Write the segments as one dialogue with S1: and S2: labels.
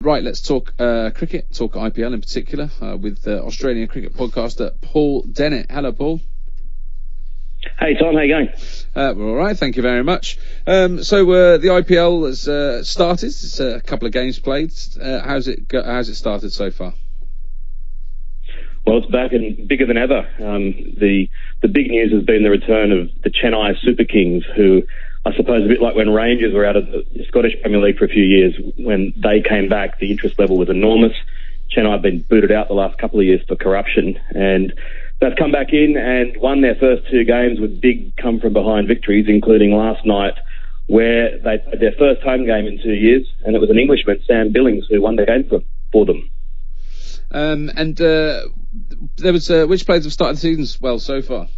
S1: Right, let's talk cricket, talk IPL in particular, with Australian cricket podcaster Paul Dennett. Hello, Paul.
S2: Hey, Tom, how you going?
S1: We're all right, thank you very much. So the IPL has started. It's a couple of games played. How's it started so far?
S2: Well, it's back and bigger than ever. The big news has been the return of the Chennai Super Kings, who I suppose a bit like when Rangers were out of the Scottish Premier League for a few years. When they came back, the interest level was enormous. Chennai have been booted out the last couple of years for corruption, and they've come back in and won their first two games with big come-from-behind victories, including last night, where they played their first home game in 2 years, and it was an Englishman, Sam Billings, who won the game for them.
S1: There was which players have started the season well so far?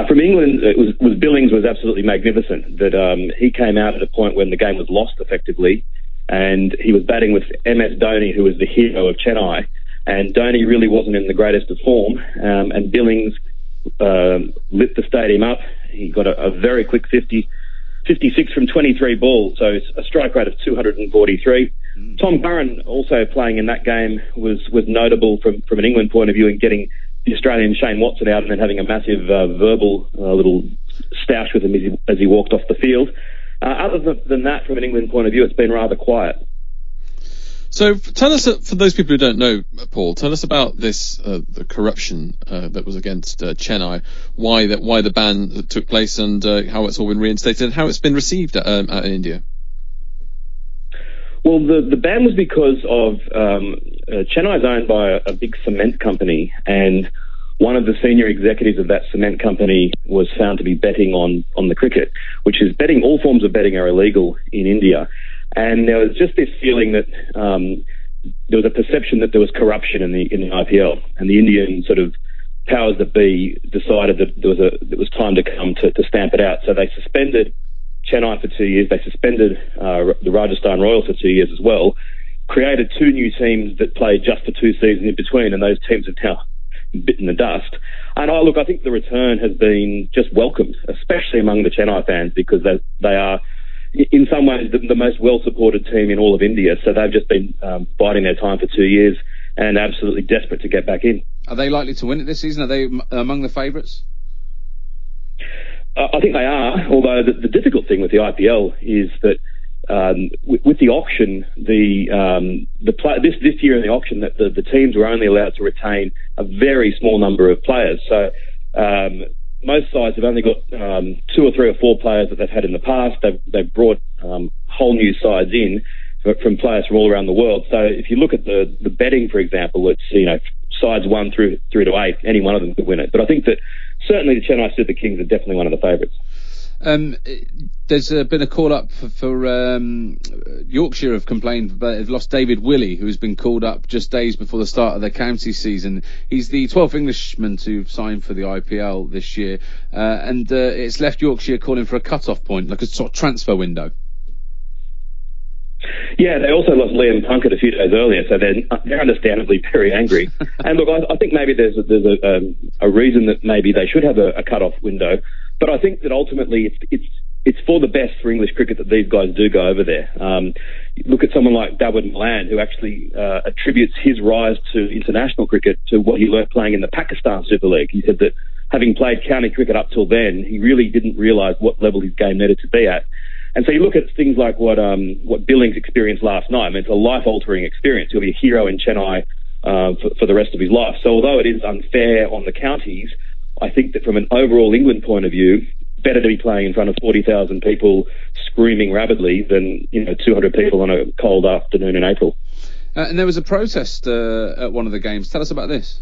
S2: From England, it was Billings was absolutely magnificent. That he came out at a point when the game was lost effectively, and he was batting with MS Dhoni, who was the hero of Chennai. And Dhoni really wasn't in the greatest of form, and Billings lit the stadium up. He got a very quick 56 from 23 balls, so it's a strike rate of 243. Tom Curran, also playing in that game, was notable from an England point of view in getting the Australian Shane Watson out and then having a massive verbal little stoush with him as he walked off the field. Other than that, from an England point of view, it's been rather quiet.
S3: So tell us, for those people who don't know, Paul, tell us about this, the corruption that was against Chennai, why the ban took place, and how it's all been reinstated, and how it's been received out in India.
S2: Well, the ban was because of Chennai is owned by a big cement company, and one of the senior executives of that cement company was found to be betting on the cricket, which is betting. All forms of betting are illegal in India. And there was just this feeling that there was a perception that there was corruption in the IPL, and the Indian sort of powers that be decided that it was time to come to stamp it out. So they suspended Chennai for 2 years. They suspended the Rajasthan Royals for 2 years as well. Created two new teams that played just for 2 seasons in between, and those teams have now bitten the dust. And I think the return has been just welcomed, especially among the Chennai fans, because they are, in some ways, the most well-supported team in all of India. So they've just been biding their time for 2 years and absolutely desperate to get back in.
S1: Are they likely to win it this season? Are they among the favourites?
S2: I think they are, although the difficult thing with the IPL is that with the auction, this year in the auction, that the teams were only allowed to retain a very small number of players. So most sides have only got 2 or 3 or 4 players that they've had in the past. They've brought whole new sides in from players from all around the world. So if you look at the betting, for example, it's sides 1 through to 8, any one of them could win it. But I think that certainly the Chennai Super Kings are definitely one of the favourites.
S1: There's been a call up for Yorkshire have complained, but they've lost David Willey, who's been called up just days before the start of their county season. He's the 12th Englishman to sign for the IPL this year, and it's left Yorkshire calling for a cut-off point, like a sort of transfer window. Yeah,
S2: they also lost Liam Plunkett a few days earlier, so they're understandably very angry. And look, I think maybe there's a reason that maybe they should have a cut-off window, but I think that ultimately it's for the best for English cricket that these guys do go over there. Look at someone like Dawood Malan, who actually attributes his rise to international cricket to what he learnt playing in the Pakistan Super League. He said that having played county cricket up till then, he really didn't realise what level his game needed to be at. And so you look at things like what Billings experienced last night. I mean, it's a life-altering experience. He'll be a hero in Chennai for the rest of his life. So although it is unfair on the counties, I think that from an overall England point of view, better to be playing in front of 40,000 people screaming rabidly than 200 people on a cold afternoon in April.
S1: And there was a protest at one of the games. Tell us about this.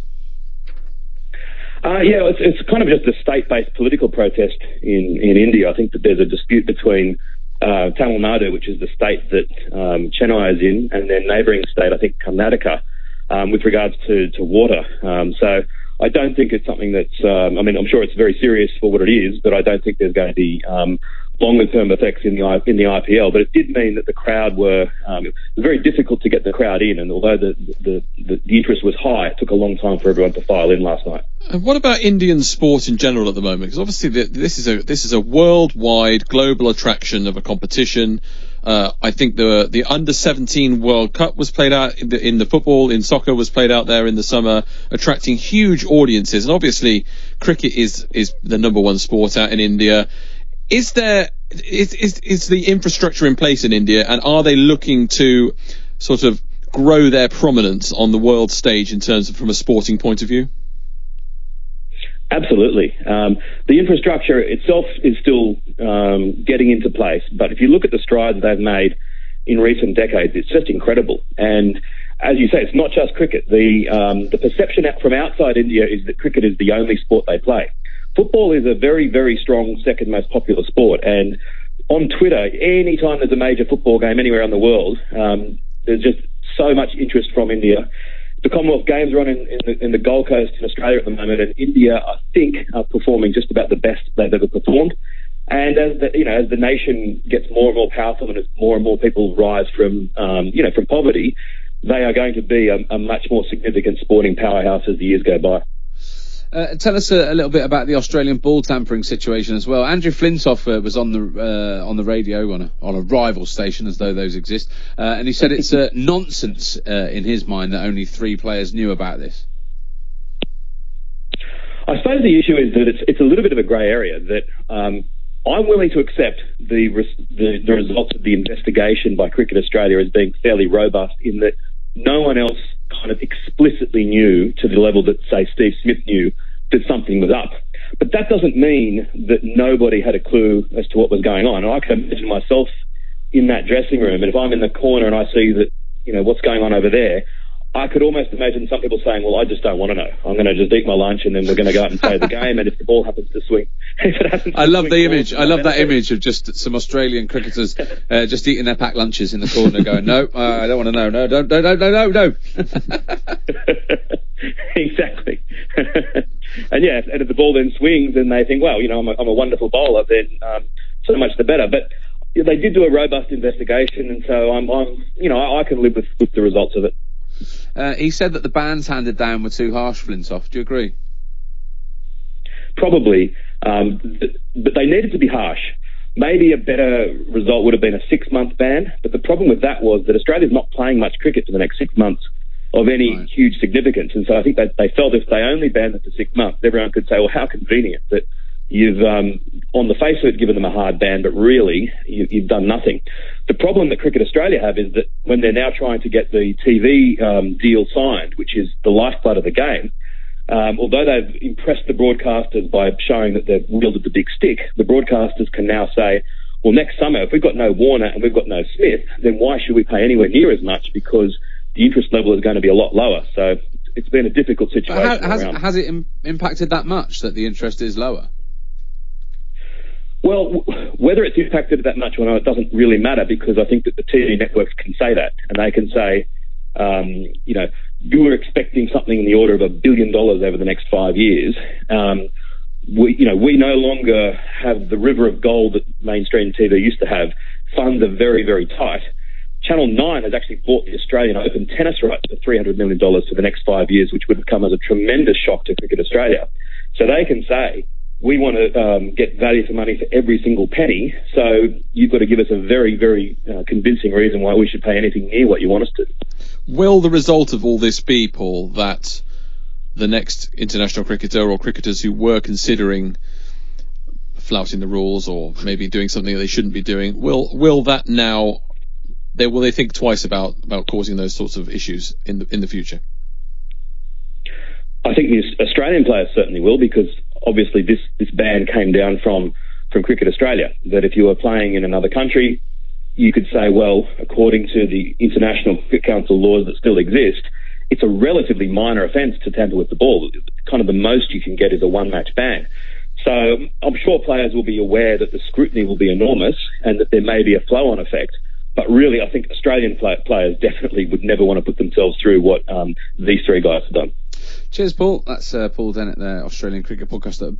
S2: It's kind of just a state-based political protest in India. I think that there's a dispute between Tamil Nadu, which is the state that Chennai is in, and their neighbouring state, I think Karnataka, with regards to water. So I don't think it's something that's, I'm sure it's very serious for what it is, but I don't think there's going to be longer-term effects in the IPL. But it did mean that the crowd it was very difficult to get the crowd in, and although the interest was high, it took a long time for everyone to file in last night.
S3: And what about Indian sport in general at the moment? Because obviously this is a worldwide, global attraction of a competition. I think the under-17 World Cup was played out in the football, in soccer was played out there in the summer, attracting huge audiences. And obviously, cricket is the number one sport out in India. Is the infrastructure in place in India, and are they looking to sort of grow their prominence on the world stage in terms of from a sporting point of view?
S2: Absolutely. The infrastructure itself is still getting into place, but if you look at the strides they've made in recent decades, it's just incredible. And as you say, it's not just cricket. The perception from outside India is that cricket is the only sport they play. Football is a very, very strong second most popular sport, and on Twitter, any time there's a major football game anywhere in the world, there's just so much interest from India. The Commonwealth Games are on in the Gold Coast in Australia at the moment, and India, I think, are performing just about the best they've ever performed. And as the nation gets more and more powerful, and as more and more people rise from poverty, they are going to be a much more significant sporting powerhouse as the years go by.
S1: Tell us a little bit about the Australian ball tampering situation as well. Andrew Flintoff was on the radio on a rival station, as though those exist, and he said it's nonsense in his mind that only 3 players knew about this.
S2: I suppose the issue is that it's a little bit of a grey area. That I'm willing to accept the results of the investigation by Cricket Australia as being fairly robust, in that no one else kind of explicitly knew to the level that, say, Steve Smith knew that something was up. But that doesn't mean that nobody had a clue as to what was going on. And I can imagine myself in that dressing room, and if I'm in the corner and I see that, what's going on over there, I could almost imagine some people saying, well, I just don't want to know. I'm going to just eat my lunch and then we're going to go out and play the game. And if the ball happens to swing,
S1: I love the image. I love that image of just some Australian cricketers just eating their packed lunches in the corner going, no, I don't want to know. No, no. Exactly. And and if the ball then swings and they think, well, I'm a wonderful bowler, then so much the better. But they did do a robust investigation, and so I can live with the results of it. He said that the bans handed down were too harsh, Flintoff. Do you agree?
S2: Probably. But they needed to be harsh. Maybe a better result would have been a 6-month ban, but the problem with that was that Australia's not playing much cricket for the next 6 months of any huge significance. And so I think that they felt if they only banned it for 6 months, everyone could say, well, how convenient that you've, on the face of it, given them a hard ban, but really you've done nothing. The problem that Cricket Australia have is that when they're now trying to get the TV deal signed, which is the lifeblood of the game, although they've impressed the broadcasters by showing that they've wielded the big stick, the broadcasters can now say, well, next summer, if we've got no Warner and we've got no Smith, then why should we pay anywhere near as much, because the interest level is going to be a lot lower. So it's been a difficult situation.
S1: Has it impacted that much that the interest is lower?
S2: Well, whether it's impacted that much or not, it doesn't really matter, because I think that the TV networks can say that, and they can say, you were expecting something in the order of $1 billion over the next 5 years. We no longer have the river of gold that mainstream TV used to have. Funds are very, very tight. Channel 9 has actually bought the Australian Open tennis rights for $300 million for the next 5 years, which would have come as a tremendous shock to Cricket Australia. So they can say, we want to get value for money for every single penny, so you've got to give us a very, very convincing reason why we should pay anything near what you want us to.
S3: Will the result of all this be, Paul, that the next international cricketer or cricketers who were considering flouting the rules or maybe doing something that they shouldn't be doing, will that now, will they think twice about causing those sorts of issues in the future?
S2: I think the Australian players certainly will, because obviously this ban came down from Cricket Australia, that if you were playing in another country, you could say, well, according to the International Cricket Council laws that still exist, it's a relatively minor offence to tamper with the ball. Kind of the most you can get is a one-match ban. So I'm sure players will be aware that the scrutiny will be enormous and that there may be a flow-on effect. But really, I think Australian players definitely would never want to put themselves through what these 3 guys have done.
S1: Cheers, Paul. That's Paul Dennett, the Australian cricket podcaster.